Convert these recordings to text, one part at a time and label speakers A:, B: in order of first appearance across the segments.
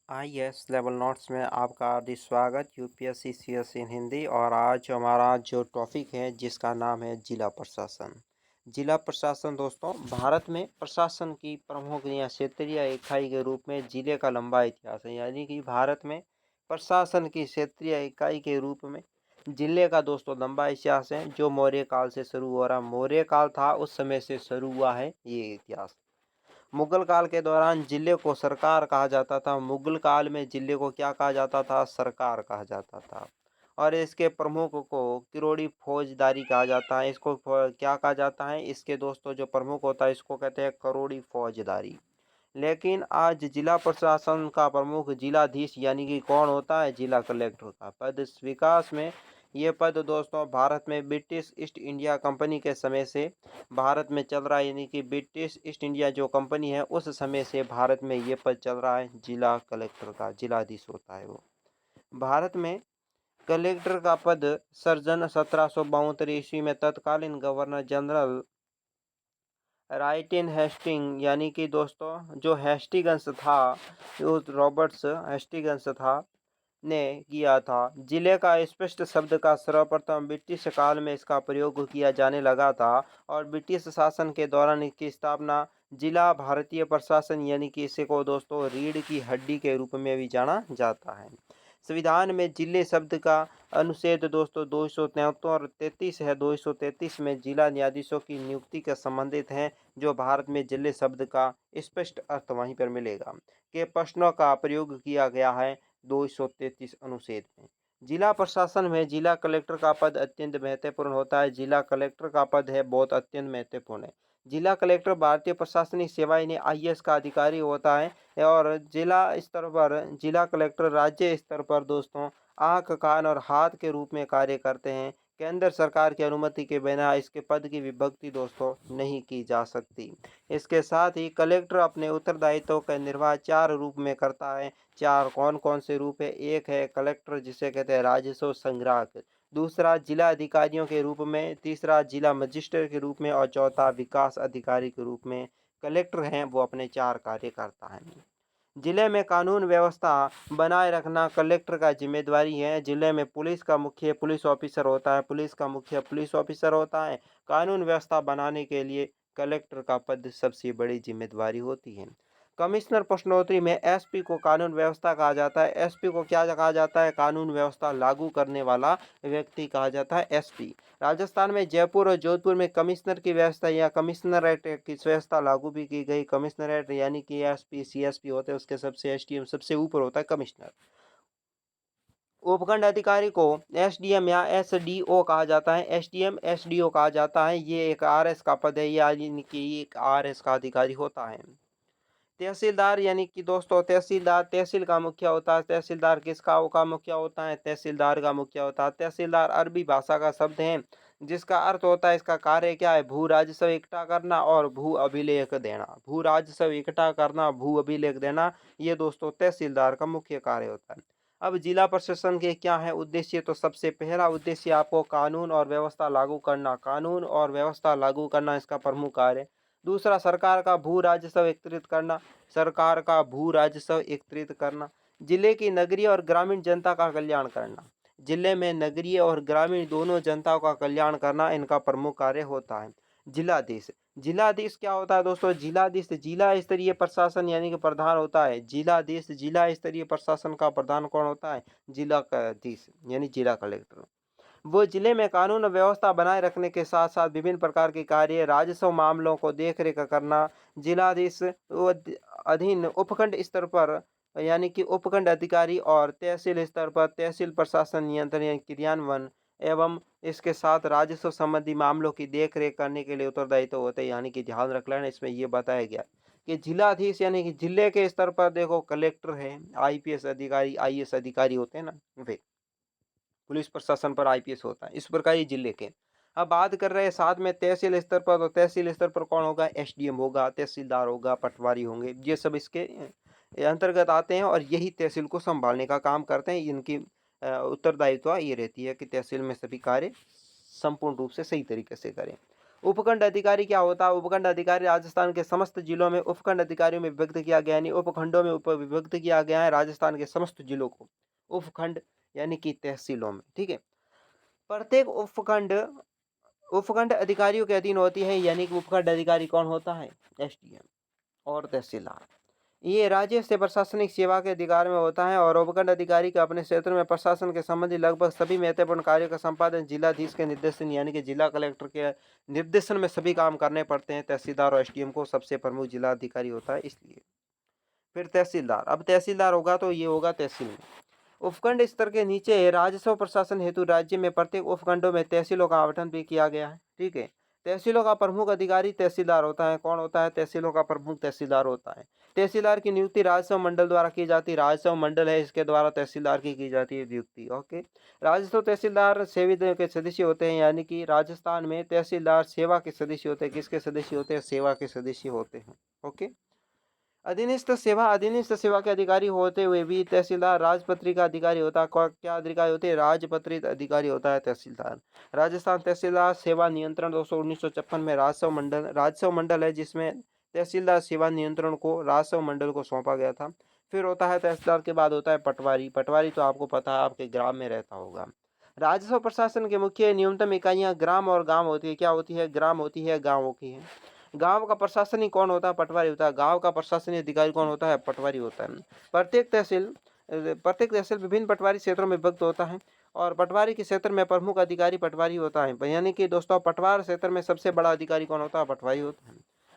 A: IAS level notes में आपका हार्दिक स्वागत। यूपीएससी सीएस इन हिंदी। और आज हमारा जो टॉपिक है जिसका नाम है जिला प्रशासन। जिला प्रशासन दोस्तों, भारत में प्रशासन की प्रमुख या क्षेत्रीय इकाई के रूप में जिले का लंबा इतिहास है। यानी कि भारत में प्रशासन की क्षेत्रीय इकाई के रूप में जिले का दोस्तों लंबा इतिहास है, जो मौर्य काल से शुरू हो रहा। मौर्य काल था उस समय से शुरू हुआ है ये इतिहास। मुगल काल के दौरान जिले को सरकार कहा जाता था। मुगल काल में जिले को क्या कहा जाता था? सरकार कहा जाता था। और इसके प्रमुख को किरोड़ी फौजदारी कहा जाता है। इसको क्या कहा जाता है? इसके दोस्तों जो प्रमुख होता है इसको कहते हैं करोड़ी फौजदारी। लेकिन आज जिला प्रशासन का प्रमुख जिलाधीश यानी कि कौन होता है? जिला कलेक्टर का पद। विकास में ये पद दोस्तों भारत में ब्रिटिश ईस्ट इंडिया कंपनी के समय से भारत में चल रहा है। यानी कि ब्रिटिश ईस्ट इंडिया जो कंपनी है उस समय से भारत में ये पद चल रहा है। जिला कलेक्टर का जिलाधीश होता है वो। भारत में कलेक्टर का पद सर्जन 1772 ईस्वी में तत्कालीन गवर्नर जनरल राइट इन हेस्टिंग यानी कि दोस्तों जो हेस्टिंग्स था, जो रॉबर्ट्स हेस्टिंग्स था ने किया था। जिले का स्पष्ट शब्द का सर्वप्रथम ब्रिटिश काल में इसका प्रयोग किया जाने लगा था और ब्रिटिश शासन के दौरान इसकी स्थापना जिला भारतीय प्रशासन यानी कि इसे को दोस्तों रीढ़ की हड्डी के रूप में भी जाना जाता है। संविधान में जिले शब्द का अनुच्छेद दोस्तों 273 और 33 है। 233 में जिला न्यायाधीशों की नियुक्ति के संबंधित हैं, जो भारत में जिले शब्द का स्पष्ट अर्थ वहीं पर मिलेगा के प्रश्नों का प्रयोग किया गया है 233 अनुच्छेद में। जिला प्रशासन में जिला कलेक्टर का पद अत्यंत महत्वपूर्ण होता है। जिला कलेक्टर का पद है बहुत अत्यंत महत्वपूर्ण है। जिला कलेक्टर भारतीय प्रशासनिक सेवाएं ने आईएएस का अधिकारी होता है और जिला स्तर पर जिला कलेक्टर राज्य स्तर पर दोस्तों आंख कान और हाथ के रूप में कार्य करते हैं। केंद्र सरकार की अनुमति के बिना इसके पद की विभक्ति दोस्तों नहीं की जा सकती। इसके साथ ही कलेक्टर अपने उत्तरदायित्व का निर्वाह 4 रूप में करता है। 4 कौन कौन से रूप है? एक है कलेक्टर जिसे कहते हैं राजस्व संग्राहक, दूसरा जिला अधिकारियों के रूप में, तीसरा जिला मजिस्ट्रेट के रूप में और चौथा विकास अधिकारी के रूप में कलेक्टर हैं वो अपने 4 कार्य करता है। जिले में कानून व्यवस्था बनाए रखना कलेक्टर का जिम्मेदारी है। जिले में पुलिस का मुख्य पुलिस ऑफिसर होता है। पुलिस का मुख्य पुलिस ऑफिसर होता है। कानून व्यवस्था बनाने के लिए कलेक्टर का पद सबसे बड़ी जिम्मेदारी होती है। कमिश्नर प्रश्नोत्तरी में एसपी को कानून व्यवस्था कहा जाता है। एसपी को क्या कहा जाता है? कानून व्यवस्था लागू करने वाला व्यक्ति कहा जाता है एसपी। राजस्थान में जयपुर और जोधपुर में कमिश्नर की व्यवस्था या कमिश्नरेट की व्यवस्था लागू भी की गई। कमिश्नरेट यानी कि एसपी सीएसपी होते हैं, उसके सबसे एसडीएम सबसे ऊपर होता है कमिश्नर। उपखंड अधिकारी को एसडीएम या एसडीओ कहा जाता है। एसडीएम एसडीओ कहा जाता है। ये एक आरएस का पद है, यानी कि एक आरएस का अधिकारी होता है। तहसीलदार यानी कि दोस्तों तहसीलदार तहसील का मुखिया होता है। तहसीलदार किसका का मुखिया होता है? तहसीलदार का मुखिया होता है। तहसीलदार अरबी भाषा का शब्द है जिसका अर्थ होता है, इसका कार्य क्या है? भू राजस्व इकट्ठा करना और भू अभिलेख देना। भू राजस्व इकट्ठा करना, भू अभिलेख देना, ये दोस्तों तहसीलदार का मुख्य कार्य होता है। अब जिला प्रशासन के क्या है उद्देश्य? तो सबसे पहला उद्देश्य आपको कानून और व्यवस्था लागू करना। कानून और व्यवस्था लागू करना इसका प्रमुख कार्य है। दूसरा, सरकार का भू राजस्व एकत्रित करना। सरकार का भू राजस्व एकत्रित करना। जिले की नगरीय और ग्रामीण जनता का कल्याण करना। जिले में नगरीय और ग्रामीण दोनों जनता का कल्याण करना इनका प्रमुख कार्य होता है। जिलाधीश जिलाधीश क्या होता है दोस्तों? जिलाधीश जिला स्तरीय प्रशासन यानी कि प्रधान होता है। जिलाधीश जिला स्तरीय प्रशासन का प्रधान कौन होता है? जिलाधीश यानी जिला कलेक्टर। वो जिले में कानून और व्यवस्था बनाए रखने के साथ साथ विभिन्न प्रकार के कार्य राजस्व मामलों को देखरेख करना। जिलाधीश अधीन उपखंड स्तर पर यानी कि उपखंड अधिकारी और तहसील स्तर पर तहसील प्रशासन नियंत्रण या क्रियान्वयन एवं इसके साथ राजस्व संबंधी मामलों की देखरेख करने के लिए उत्तरदायित्व होते हैं। यानी कि ध्यान रख लेना, इसमें ये बताया गया कि जिलाधीश यानी कि जिले के स्तर पर देखो कलेक्टर है, आईपीएस अधिकारी आईएएस अधिकारी होते हैं ना वे। पुलिस प्रशासन पर आईपीएस होता है। इस प्रकार ये जिले के। अब बात कर रहे हैं साथ में तहसील स्तर पर, तो तहसील स्तर पर कौन होगा? एसडीएम होगा, तहसीलदार होगा, पटवारी होंगे, ये सब इसके अंतर्गत आते हैं और यही तहसील को संभालने का काम करते हैं। इनकी उत्तरदायित्व ये रहती है कि तहसील में सभी कार्य संपूर्ण रूप से सही तरीके से करें। उपखंड अधिकारी क्या होता है? उपखंड अधिकारी राजस्थान के समस्त जिलों में उपखंड अधिकारियों में विभक्त किया गया, यानी उपखंडों में विभक्त किया गया है राजस्थान के समस्त जिलों को उपखंड यानी कि तहसीलों में, ठीक है। प्रत्येक उपखंड उपखंड अधिकारियों के अधीन होती है, यानी कि उपखंड अधिकारी कौन होता है? एसडीएम और तहसीलदार। ये राज्य से प्रशासनिक सेवा के अधिकार में होता है और उपखंड अधिकारी का अपने क्षेत्र में प्रशासन के संबंधी लगभग सभी महत्वपूर्ण कार्यों का संपादन जिलाधीश के निर्देशन यानी कि जिला कलेक्टर के निर्देशन में सभी काम करने पड़ते हैं। तहसीलदार और एसडीएम को सबसे प्रमुख जिला अधिकारी होता है इसलिए। फिर तहसीलदार, अब तहसीलदार होगा तो ये होगा तहसील में। उपखंड स्तर के नीचे राजस्व प्रशासन हेतु राज्य में प्रत्येक उपखंडों में तहसीलों का आवंटन भी किया गया है, ठीक है। तहसीलों का प्रमुख अधिकारी तहसीलदार होता है। कौन होता है? तहसीलों का प्रमुख तहसीलदार होता है। तहसीलदार की नियुक्ति राजस्व मंडल द्वारा की जाती है। राजस्व मंडल है, इसके द्वारा तहसीलदार की जाती है नियुक्ति। ओके, राजस्व तहसीलदार सेवा के सदस्य होते हैं, यानी कि राजस्थान में तहसीलदार सेवा के सदस्य होते हैं। किसके सदस्य होते हैं? सेवा के सदस्य होते हैं। ओके, अधीनस्थ सेवा के अधिकारी होते हुए भी तहसीलदार राजपत्रित का अधिकारी होता है। क्या अधिकारी होते हैं? राजपत्रित अधिकारी होता है तहसीलदार। राजस्थान तहसीलदार सेवा नियंत्रण दोस्तों 1956 में राजस्व मंडल है, जिसमें तहसीलदार सेवा नियंत्रण को राजस्व मंडल को सौंपा गया था। फिर होता है तहसीलदार के बाद होता है पटवारी। पटवारी तो आपको पता है, आपके ग्राम में रहता होगा। राजस्व प्रशासन के मुख्य न्यूनतम इकाइयां ग्राम और गांव होती है। क्या होती है? ग्राम होती है, गांव की है। गांव का प्रशासनिक कौन होता है? पटवारी होता है। गांव का प्रशासनिक अधिकारी कौन होता है? पटवारी होता है। प्रत्येक तहसील विभिन्न पटवारी क्षेत्रों में विभक्त होता है और पटवारी के क्षेत्र में प्रमुख अधिकारी पटवारी होता है। यानी कि दोस्तों पटवार क्षेत्र में सबसे बड़ा अधिकारी कौन होता है? पटवारी होता है।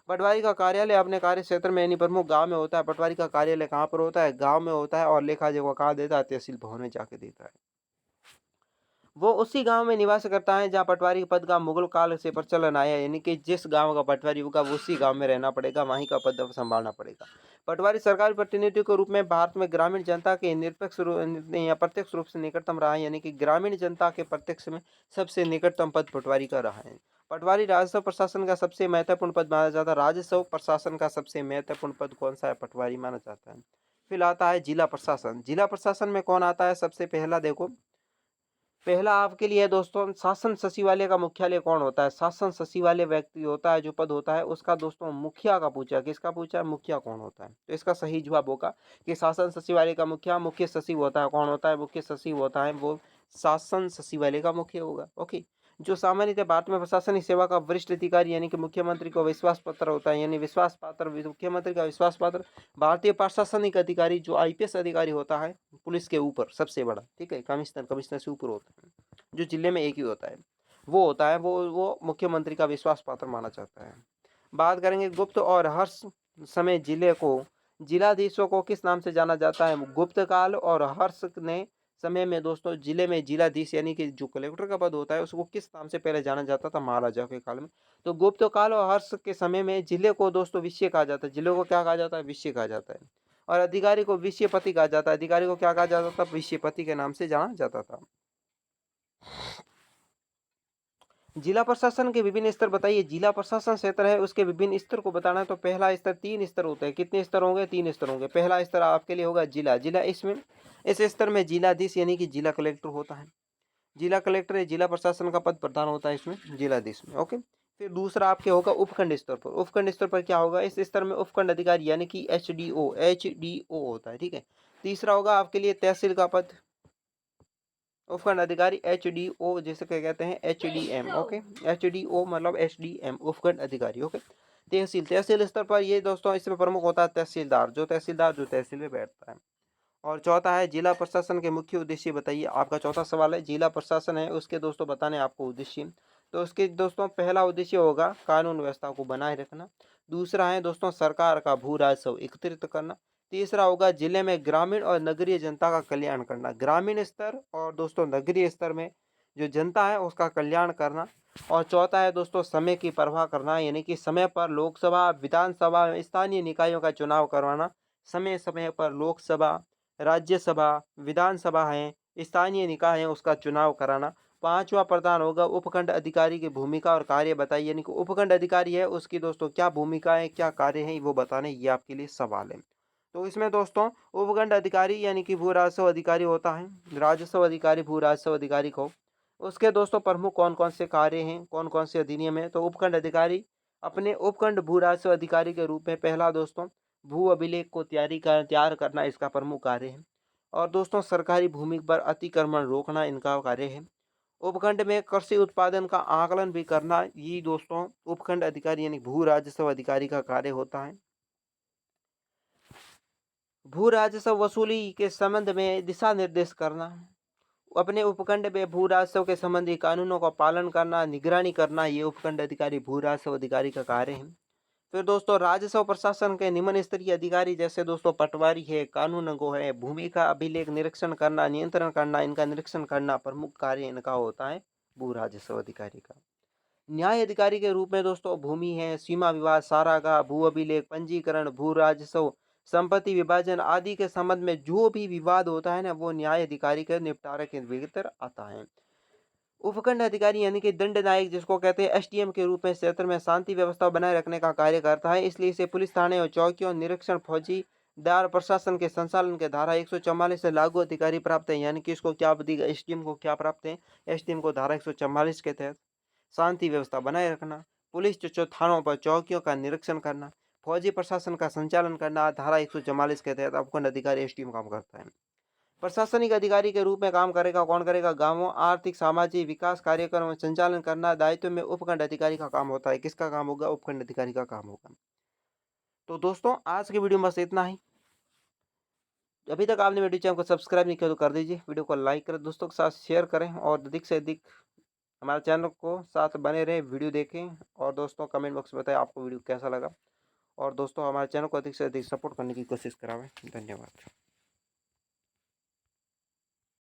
A: पटवारी का कार्यालय अपने कार्य क्षेत्र में यानी प्रमुख गांव में होता है। पटवारी का कार्यालय कहाँ पर होता है? गांव में होता है और लेखा जोखा कहाँ देता है? तहसील भवन में जाके देता है। वो उसी गांव में निवास करता है जहां पटवारी पद का मुगल काल से प्रचलन आया, यानी कि जिस गांव का पटवारी होगा वो उसी गांव में रहना पड़ेगा, वहीं का पद संभालना पड़ेगा। पटवारी सरकारी प्रतिनिधि के रूप में भारत में ग्रामीण जनता के निरपेक्ष या प्रत्यक्ष रूप से निकटतम रहा है, यानी कि ग्रामीण जनता के प्रत्यक्ष में सबसे निकटतम पद पटवारी का रहा है। पटवारी राजस्व प्रशासन का सबसे महत्वपूर्ण पद माना जाता है। राजस्व प्रशासन का सबसे महत्वपूर्ण पद कौन सा है? पटवारी माना जाता है। फिर आता है जिला प्रशासन। जिला प्रशासन में कौन आता है? सबसे पहला देखो, पहला आपके लिए दोस्तों शासन सचिवालय का मुख्यालय कौन होता है? शासन सचिवालय व्यक्ति होता है, जो पद होता है उसका दोस्तों मुखिया का पूछा। किसका पूछा? मुखिया कौन होता है? तो इसका सही जवाब होगा कि शासन सचिवालय का मुखिया मुख्य सचिव होता है। कौन होता है? मुख्य सचिव होता है, वो शासन सचिवालय का मुख्य होगा। ओके, जो सामान्यतः भारत में प्रशासनिक सेवा का वरिष्ठ अधिकारी यानी कि मुख्यमंत्री को विश्वास पत्र होता है, यानी विश्वास पात्र मुख्यमंत्री का विश्वास पात्र। भारतीय प्रशासनिक अधिकारी जो आईपीएस अधिकारी होता है पुलिस के ऊपर सबसे बड़ा, ठीक है, कमिश्नर से ऊपर होता है, जो जिले में एक ही होता है, वो होता है, वो मुख्यमंत्री का विश्वास पात्र माना जाता है। बात करेंगे गुप्त और हर्ष समय जिलाधीशों को किस नाम से जाना जाता है? गुप्त काल और हर्ष ने समय में दोस्तों जिले में जिलाधीश यानी कि जो कलेक्टर का पद होता है उसको किस नाम से पहले जाना जाता था? महाराजा के काल में। तो गुप्त काल और हर्ष के समय में जिले को दोस्तों विषय कहा जाता है। जिले को क्या कहा जाता है? विषय कहा जाता है। और अधिकारी को विषयपति कहा जाता है। अधिकारी को क्या कहा जाता था? विषयपति के नाम से जाना जाता था। जिला प्रशासन के विभिन्न स्तर बताइए। जिला प्रशासन क्षेत्र है, उसके विभिन्न स्तर को बताना है। तो पहला स्तर, 3 स्तर होते हैं। कितने स्तर होंगे? 3 स्तर होंगे। पहला स्तर आपके लिए होगा जिला। इसमें इस स्तर में जिलाधीश यानी कि जिला कलेक्टर होता है। जिला कलेक्टर जिला प्रशासन का पद प्रधान होता है इसमें, जिलाधीश में। ओके, फिर दूसरा आपके होगा उपखंड स्तर पर। उपखंड स्तर पर क्या होगा? इस स्तर में उपखंड अधिकारी यानी कि एचडीओ होता है, ठीक है। तीसरा होगा आपके लिए तहसील का पद, उपखंड अधिकारी एचडीओ, जिसे क्या कहते हैं? एचडीएम। ओके, एचडीओ मतलब एसडीएम, उपखंड अधिकारी। ओके, तहसील स्तर पर ये दोस्तों इसमें प्रमुख होता है तहसीलदार, जो तहसील में बैठता है। और चौथा है जिला प्रशासन के मुख्य उद्देश्य बताइए। आपका चौथा सवाल है जिला प्रशासन है, उसके दोस्तों बताने आपको उद्देश्य। तो उसके दोस्तों पहला उद्देश्य होगा कानून व्यवस्था को बनाए रखना। दूसरा है दोस्तों सरकार का भू राजस्व एकत्रित करना। तीसरा होगा जिले में ग्रामीण और नगरीय जनता का कल्याण करना। ग्रामीण स्तर और दोस्तों नगरीय स्तर में जो जनता है उसका कल्याण करना। और चौथा है दोस्तों समय की परवाह करना, यानी कि समय पर लोकसभा, विधानसभा, स्थानीय निकायों का चुनाव करवाना। समय समय पर लोकसभा, राज्यसभा, विधानसभा है, स्थानीय निकाय है, उसका चुनाव कराना। पांचवा प्रधान होगा उपखंड अधिकारी की भूमिका और कार्य बताइए, यानी कि उपखंड अधिकारी है उसकी दोस्तों क्या भूमिका है, क्या कार्य है, वो बताने, ये आपके लिए सवाल है। तो इसमें दोस्तों उपखंड अधिकारी यानी कि भू राजस्व अधिकारी होता है। राजस्व अधिकारी भू राजस्व अधिकारी को उसके दोस्तों प्रमुख कौन कौन से कार्य हैं, कौन कौन से अधिनियम है। तो उपखंड अधिकारी अपने उपखंड भू राजस्व अधिकारी के रूप में पहला दोस्तों भू अभिलेख को तैयार करना इसका प्रमुख कार्य है। और दोस्तों सरकारी भूमि पर अतिक्रमण रोकना इनका कार्य है। उपखंड में कृषि उत्पादन का आकलन भी करना ये दोस्तों उपखंड अधिकारी यानी भू राजस्व अधिकारी का कार्य होता है। भू राजस्व वसूली के संबंध में दिशा निर्देश करना, अपने उपखंड में भू राजस्व के संबंधी कानूनों का पालन करना, निगरानी करना, ये उपखंड अधिकारी भू राजस्व अधिकारी का कार्य है। फिर दोस्तों राजस्व प्रशासन के निम्न स्तरीय अधिकारी जैसे दोस्तों पटवारी है, कानूनगो है, भूमि का अभिलेख निरीक्षण करना, नियंत्रण करना, इनका निरीक्षण करना प्रमुख कार्य इनका होता है भू राजस्व अधिकारी का। न्याय अधिकारी के रूप में दोस्तों भूमि है, सीमा विवाद, सारागाह, भू अभिलेख, पंजीकरण, भू राजस्व, संपत्ति विभाजन आदि के संबंध में जो भी विवाद होता है ना, वो न्याय अधिकारी के निपटारे के भीतर आता है। उपखंड अधिकारी यानी कि दंड नायक जिसको कहते हैं एसडीएम के रूप में क्षेत्र में शांति व्यवस्था बनाए रखने का कार्य करता है। इसलिए इसे पुलिस थाने और चौकियों, निरीक्षण, फौजी दार प्रशासन के संचालन के धारा 144 से लागू अधिकारी प्राप्त है। यानी कि इसको क्या एसडीएम को क्या प्राप्त है? एसडीएम को धारा 144 के तहत शांति व्यवस्था बनाए रखना, पुलिस थानों पर चौकियों का निरीक्षण करना, फौजी प्रशासन का संचालन करना, धारा 144 के तहत उपखंड अधिकारी एसडीएम काम करता है। प्रशासनिक अधिकारी के रूप में काम करेगा कौन करेगा? गांवों आर्थिक सामाजिक विकास कार्यक्रम संचालन करना दायित्व में उपखंड अधिकारी का काम होता है। किसका काम होगा? उपखंड अधिकारी का काम होगा। तो दोस्तों आज की वीडियो में बस इतना ही। अभी तक आपने मेरे चैनल को सब्सक्राइब नहीं किया तो कर दीजिए, वीडियो को लाइक करें, दोस्तों के साथ शेयर करें और अधिक से अधिक हमारे चैनल को साथ बने रहें, वीडियो देखें और दोस्तों कमेंट बॉक्स में बताएं आपको वीडियो कैसा लगा। और दोस्तों हमारे चैनल को अधिक से अधिक सपोर्ट करने की कोशिश करावें। धन्यवाद।